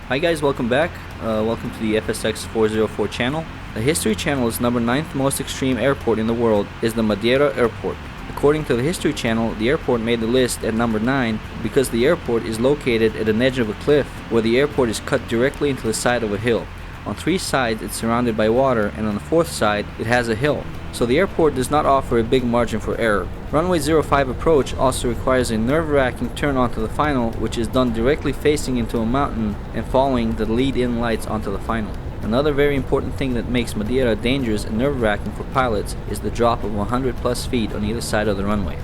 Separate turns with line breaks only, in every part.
Hi guys, welcome back. Welcome to the FSX 404 channel. The History Channel's number 9th most extreme airport in the world is the Madeira Airport. According to the History Channel, the airport made the list at number 9 because the airport is located at an edge of a cliff where the airport is cut directly into the side of a hill. On 3 sides it's surrounded by water, and on the 4th side it has a hill. So the airport does not offer a big margin for error. Runway 05 approach also requires a nerve-wracking turn onto the final, which is done directly facing into a mountain and following the lead-in lights onto the final. Another very important thing that makes Madeira dangerous and nerve-wracking for pilots is the drop of 100 plus feet on either side of the runway.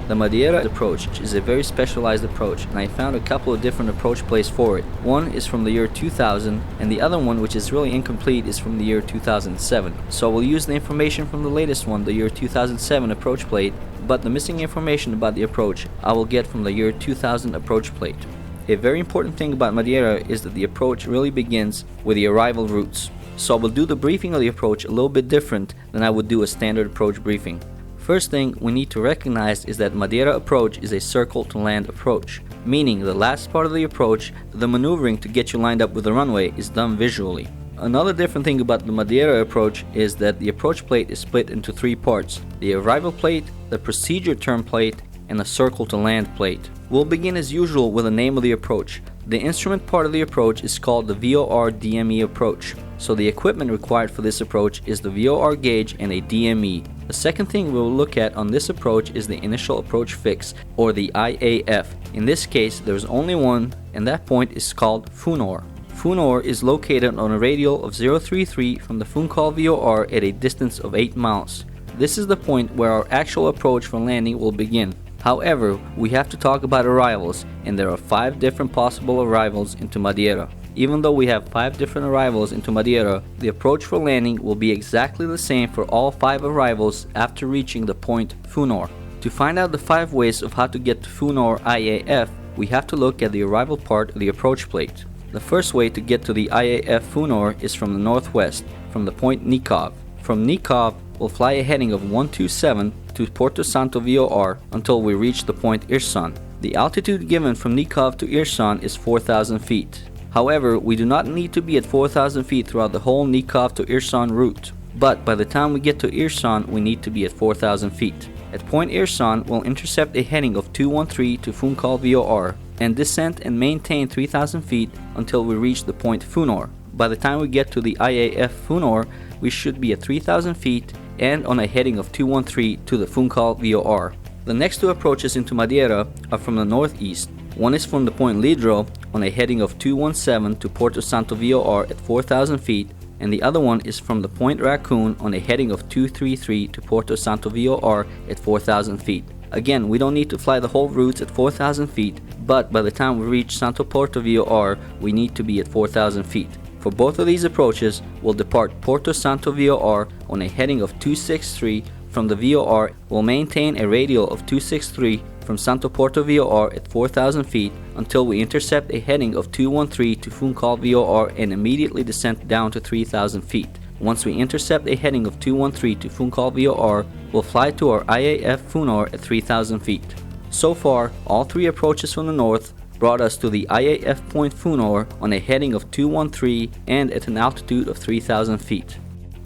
The Madeira Approach is a very specialized approach, and I found a couple of different approach plates for it. One is from the year 2000, and the other one, which is really incomplete, is from the year 2007. So we'll use the information from the latest one, the year 2007 approach plate, but the missing information about the approach I will get from the year 2000 approach plate. A very important thing about Madeira is that the approach really begins with the arrival routes. So I will do the briefing of the approach a little bit different than I would do a standard approach briefing. First thing we need to recognize is that Madeira Approach is a circle to land approach, meaning the last part of the approach, the maneuvering to get you lined up with the runway, is done visually. Another different thing about the Madeira Approach is that the approach plate is split into 3 parts: the arrival plate, the procedure turn plate, and the circle to land plate. We'll begin as usual with the name of the approach. The instrument part of the approach is called the VOR DME approach. So the equipment required for this approach is the VOR gauge and a DME. The second thing we will look at on this approach is the initial approach fix, or the IAF. In this case there is only one, and that point is called FUNOR. FUNOR is located on a radial of 033 from the Funchal VOR at a distance of 8 miles. This is the point where our actual approach for landing will begin. However, we have to talk about arrivals, and there are 5 different possible arrivals into Madeira. Even though we have 5 different arrivals into Madeira, the approach for landing will be exactly the same for all 5 arrivals after reaching the point FUNOR. To find out the 5 ways of how to get to FUNOR IAF, we have to look at the arrival part of the approach plate. The first way to get to the IAF FUNOR is from the northwest, from the point Nikov. From Nikov, we'll fly a heading of 127 to Porto Santo VOR until we reach the point Irsan. The altitude given from Nikov to Irsan is 4,000 feet. However, we do not need to be at 4,000 feet throughout the whole Nikov to Irsan route, but by the time we get to Irsan, we need to be at 4,000 feet. At point Irsan, we'll intercept a heading of 213 to Funchal VOR and descend and maintain 3,000 feet until we reach the point FUNOR. By the time we get to the IAF FUNOR, we should be at 3,000 feet and on a heading of 213 to the Funchal VOR. The next 2 approaches into Madeira are from the northeast. One is from the point Lidro on a heading of 217 to Porto Santo VOR at 4,000 feet, and the other one is from the point Raccoon on a heading of 233 to Porto Santo VOR at 4,000 feet. Again, we don't need to fly the whole routes at 4,000 feet, but by the time we reach Santo Porto VOR, we need to be at 4,000 feet. For both of these approaches, we'll depart Porto Santo VOR on a heading of 263. From the VOR, we'll maintain a radial of 263 from Santo Porto VOR at 4,000 feet until we intercept a heading of 213 to Funchal VOR and immediately descend down to 3,000 feet. Once we intercept a heading of 213 to Funchal VOR, we'll fly to our IAF FUNOR at 3,000 feet. So far, all 3 approaches from the north brought us to the IAF point FUNOR on a heading of 213 and at an altitude of 3,000 feet.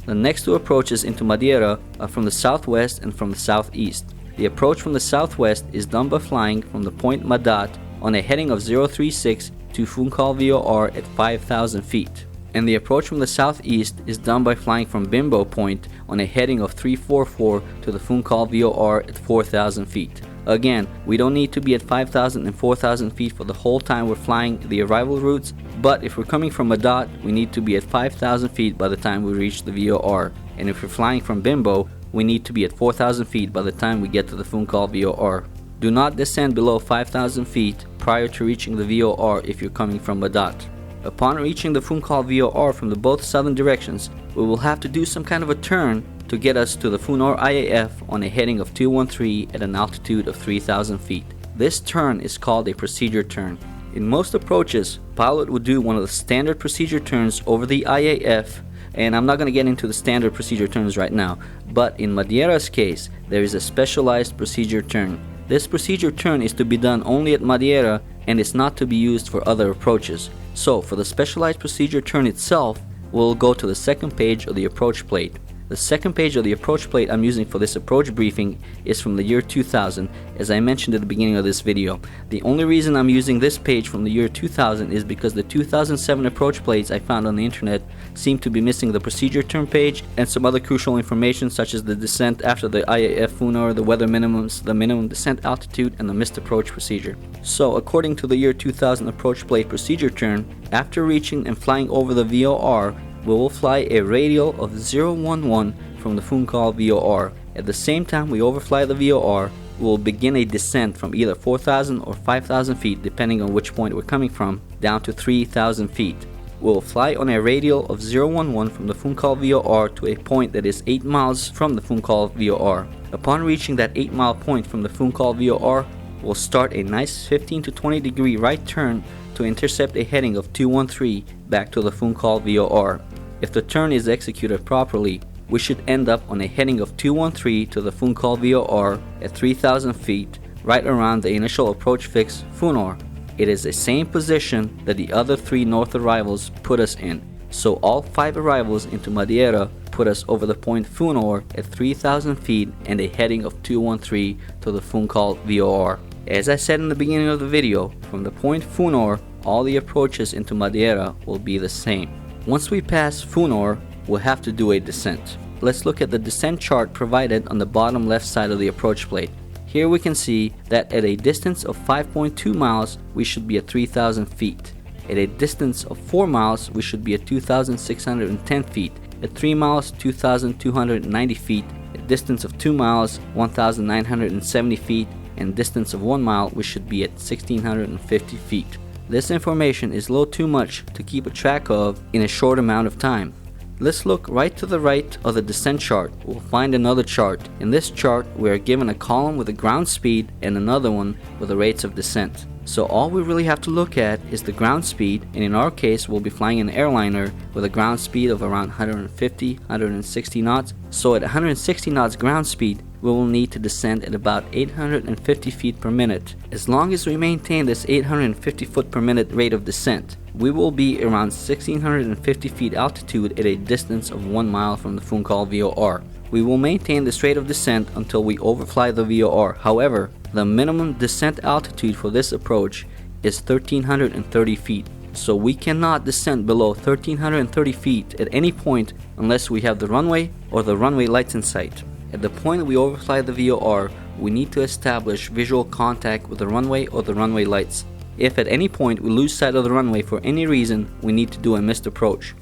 The next 2 approaches into Madeira are from the southwest and from the southeast. The approach from the southwest is done by flying from the point Madat on a heading of 036 to Funchal VOR at 5,000 feet. And the approach from the southeast is done by flying from Bimbo Point on a heading of 344 to the Funchal VOR at 4,000 feet. Again, we don't need to be at 5,000 and 4,000 feet for the whole time we're flying the arrival routes, but if we're coming from Madat, we need to be at 5,000 feet by the time we reach the VOR. And if we're flying from Bimbo, we need to be at 4,000 feet by the time we get to the Funchal VOR. Do not descend below 5,000 feet prior to reaching the VOR if you're coming from Madat. Upon reaching the Funchal VOR from the both southern directions, we will have to do some kind of a turn to get us to the FUNOR IAF on a heading of 213 at an altitude of 3,000 feet. This turn is called a procedure turn. In most approaches, pilot would do one of the standard procedure turns over the IAF, and I'm not going to get into the standard procedure turns right now, but in Madeira's case, there is a specialized procedure turn. This procedure turn is to be done only at Madeira and is not to be used for other approaches. So for the specialized procedure turn itself, we'll go to the second page of the approach plate. The second page of the approach plate I'm using for this approach briefing is from the year 2000, as I mentioned at the beginning of this video. The only reason I'm using this page from the year 2000 is because the 2007 approach plates I found on the internet seem to be missing the procedure turn page and some other crucial information such as the descent after the IAF FUNOR, the weather minimums, the minimum descent altitude, and the missed approach procedure. So according to the year 2000 approach plate procedure turn, after reaching and flying over the VOR, we will fly a radial of 011 from the Funchal VOR. At the same time we overfly the VOR, we will begin a descent from either 4,000 or 5,000 feet, depending on which point we're coming from, down to 3,000 feet. We will fly on a radial of 011 from the Funchal VOR to a point that is 8 miles from the Funchal VOR. Upon reaching that 8-mile point from the Funchal VOR, we'll start a nice 15 to 20 degree right turn to intercept a heading of 213 back to the Funchal VOR. If the turn is executed properly, we should end up on a heading of 213 to the Funchal VOR at 3,000 feet, right around the initial approach fix FUNOR. It is the same position that the other 3 north arrivals put us in, so all 5 arrivals into Madeira put us over the point FUNOR at 3,000 feet and a heading of 213 to the Funchal VOR. As I said in the beginning of the video, from the point FUNOR, all the approaches into Madeira will be the same. Once we pass FUNOR, we'll have to do a descent. Let's look at the descent chart provided on the bottom left side of the approach plate. Here we can see that at a distance of 5.2 miles, we should be at 3,000 feet. At a distance of 4 miles, we should be at 2,610 feet. At 3 miles, 2,290 feet. At distance of 2 miles, 1,970 feet. And distance of 1 mile, we should be at 1,650 feet. This information is a little too much to keep a track of in a short amount of time. Let's look right to the right of the descent chart. We'll find another chart. In this chart, we are given a column with the ground speed and another one with the rates of descent. So all we really have to look at is the ground speed, and in our case we'll be flying an airliner with a ground speed of around 150, 160 knots. So at 160 knots ground speed, we will need to descend at about 850 feet per minute. As long as we maintain this 850 foot per minute rate of descent, we will be around 1,650 feet altitude at a distance of 1 mile from the Funchal VOR. We will maintain this rate of descent until we overfly the VOR. However, the minimum descent altitude for this approach is 1,330 feet. So we cannot descend below 1,330 feet at any point unless we have the runway or the runway lights in sight. At the point we overfly the VOR, we need to establish visual contact with the runway or the runway lights. If at any point we lose sight of the runway for any reason, we need to do a missed approach.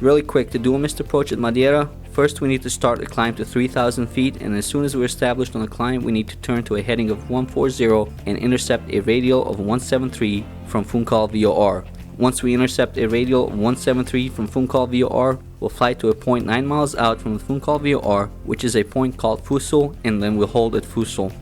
Really quick, to do a missed approach at Madeira, first we need to start the climb to 3,000 feet, and as soon as we're established on the climb, we need to turn to a heading of 140 and intercept a radial of 173 from Funchal VOR. Once we intercept a radial of 173 from Funchal VOR, we'll fly to a point 9 miles out from the Funchal VOR, which is a point called Fusul, and then we'll hold at Fusul.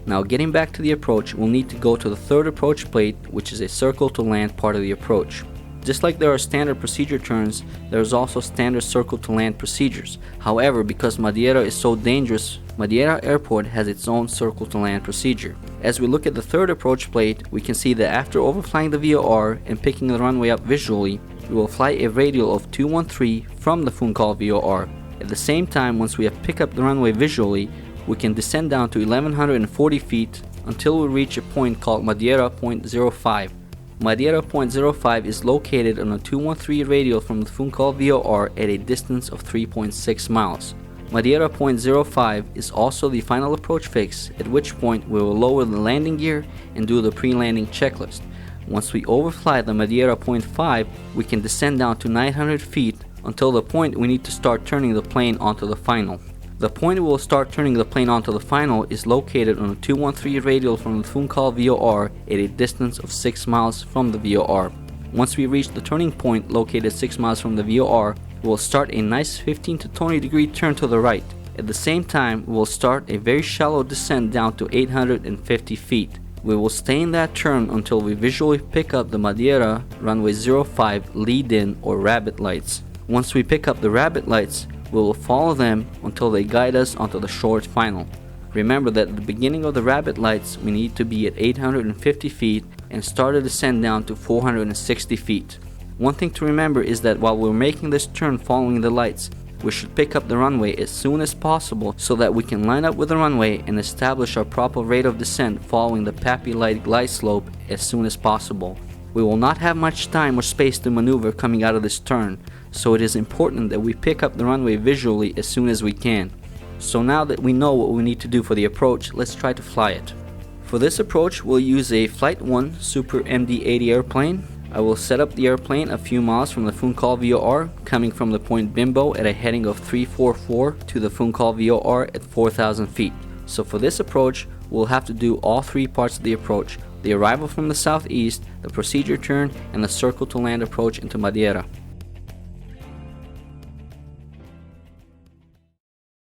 Now getting back to the approach, we'll need to go to the third approach plate, which is a circle to land part of the approach. Just like there are standard procedure turns, there is also standard circle to land procedures. However, because Madeira is so dangerous, Madeira Airport has its own circle to land procedure. As we look at the third approach plate, we can see that after overflying the VOR and picking the runway up visually, we will fly a radial of 213 from the Funchal VOR. At the same time, once we have picked up the runway visually, we can descend down to 1,140 feet until we reach a point called Madeira Point 05. Madeira Point 05 is located on a 213 radial from the Funchal VOR at a distance of 3.6 miles. Madeira Point 05 is also the final approach fix, at which point we will lower the landing gear and do the pre-landing checklist. Once we overfly the Madeira Point 5, we can descend down to 900 feet until the point we need to start turning the plane onto the final. The point we will start turning the plane onto the final is located on a 213 radial from the Funchal VOR at a distance of 6 miles from the VOR. Once we reach the turning point located 6 miles from the VOR, we will start a nice 15 to 20 degree turn to the right. At the same time, we will start a very shallow descent down to 850 feet. We will stay in that turn until we visually pick up the Madeira runway 05 lead-in or rabbit lights. Once we pick up the rabbit lights, we will follow them until they guide us onto the short final. Remember that at the beginning of the rabbit lights we need to be at 850 feet and start a descent down to 460 feet. One thing to remember is that while we're making this turn following the lights, we should pick up the runway as soon as possible so that we can line up with the runway and establish our proper rate of descent following the Pappy Light glide slope as soon as possible. We will not have much time or space to maneuver coming out of this turn, so it is important that we pick up the runway visually as soon as we can. So now that we know what we need to do for the approach, let's try to fly it. For this approach, we'll use a Flight 1 Super MD-80 airplane. I will set up the airplane a few miles from the Funchal VOR, coming from the point Bimbo at a heading of 344 to the Funchal VOR at 4,000 feet. So for this approach, we'll have to do all three parts of the approach: the arrival from the southeast, the procedure turn, and the circle to land approach into Madeira.